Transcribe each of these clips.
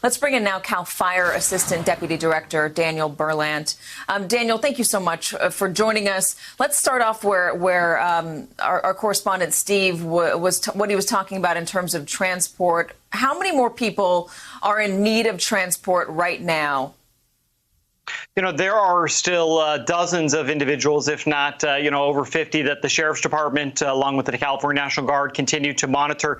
Let's bring in now Cal Fire Assistant Deputy Director Daniel Berlant. Daniel, thank you so much for joining us. Let's start off where our correspondent Steve what he was talking about in terms of transport. How many more people are in need of transport right now? You know, there are still dozens of individuals, if not, over 50, that the Sheriff's Department, along with the California National Guard, continue to monitor.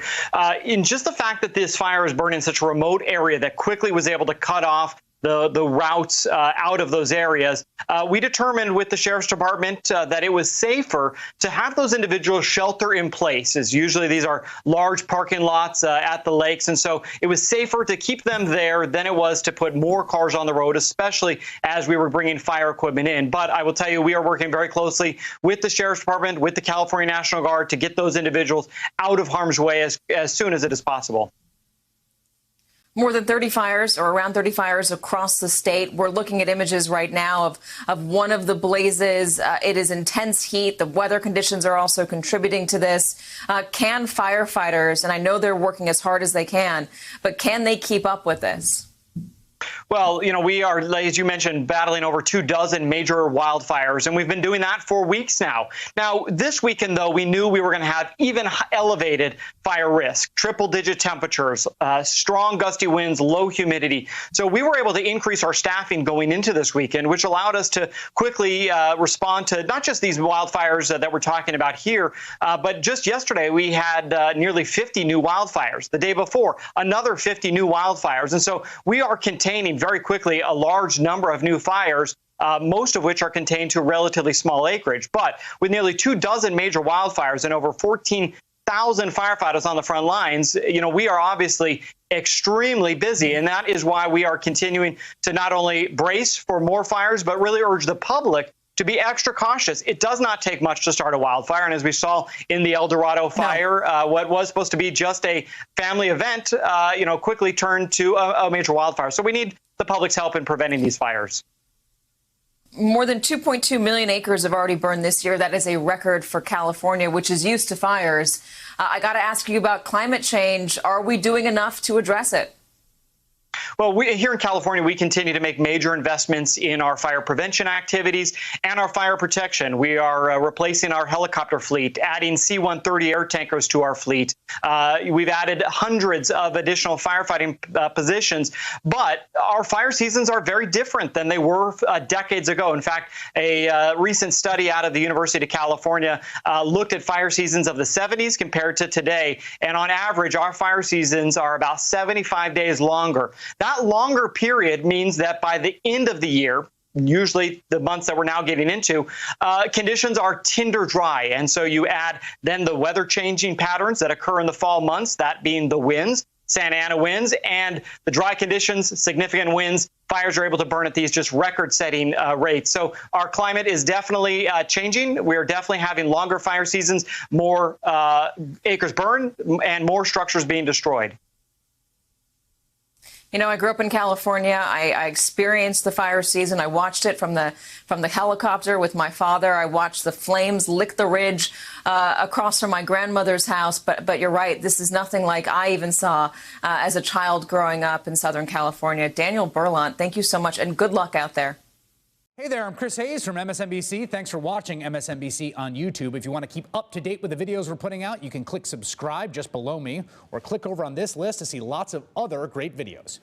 In just the fact that this fire is burning in such a remote area that quickly was able to cut off the routes out of those areas, we determined with the Sheriff's Department that it was safer to have those individuals shelter in place, as usually these are large parking lots at the lakes. And so it was safer to keep them there than it was to put more cars on the road, especially as we were bringing fire equipment in. But I will tell you, we are working very closely with the Sheriff's Department, with the California National Guard to get those individuals out of harm's way as soon as it is possible. More than 30 fires, or around 30 fires across the state. We're looking at images right now of one of the blazes. It is intense heat. The weather conditions are also contributing to this. Can firefighters, and I know they're working as hard as they can, but can they keep up with this? Well, you know, we are, as you mentioned, battling over 24 major wildfires, and we've been doing that for weeks now. Now, this weekend, though, we knew we were going to have even elevated fire risk, triple-digit temperatures, strong gusty winds, low humidity. So we were able to increase our staffing going into this weekend, which allowed us to quickly respond to not just these wildfires that we're talking about here, but just yesterday we had nearly 50 new wildfires. The day before, another 50 new wildfires. And so we are containing very quickly a large number of new fires, most of which are contained to relatively small acreage. But with nearly 24 major wildfires and over 14,000 firefighters on the front lines, you know, we are obviously extremely busy. And that is why we are continuing to not only brace for more fires, but really urge the public to be extra cautious. It does not take much to start a wildfire. And as we saw in the El Dorado fire, what was supposed to be just a family event, quickly turned to a major wildfire. So we need the public's help in preventing these fires. More than 2.2 million acres have already burned this year. That is a record for California, which is used to fires. I got to ask you about climate change. Are we doing enough to address it? Well, here in California, we continue to make major investments in our fire prevention activities and our fire protection. We are replacing our helicopter fleet, adding C-130 air tankers to our fleet. We've added hundreds of additional firefighting positions, but our fire seasons are very different than they were decades ago. In fact, a recent study out of the University of California looked at fire seasons of the 70s compared to today, and on average, our fire seasons are about 75 days longer. That longer period means that by the end of the year, usually the months that we're now getting into, conditions are tinder dry. And so you add then the weather changing patterns that occur in the fall months, that being the winds, Santa Ana winds, and the dry conditions, significant winds. Fires are able to burn at these just record-setting rates. So our climate is definitely changing. We are definitely having longer fire seasons, more acres burned, and more structures being destroyed. You know, I grew up in California. I experienced the fire season. I watched it from the helicopter with my father. I watched the flames lick the ridge across from my grandmother's house. But you're right. This is nothing like I even saw as a child growing up in Southern California. Daniel Berlant, thank you so much, and good luck out there. Hey there, I'm Chris Hayes from MSNBC. Thanks for watching MSNBC on YouTube. If you want to keep up to date with the videos we're putting out, you can click subscribe just below me or click over on this list to see lots of other great videos.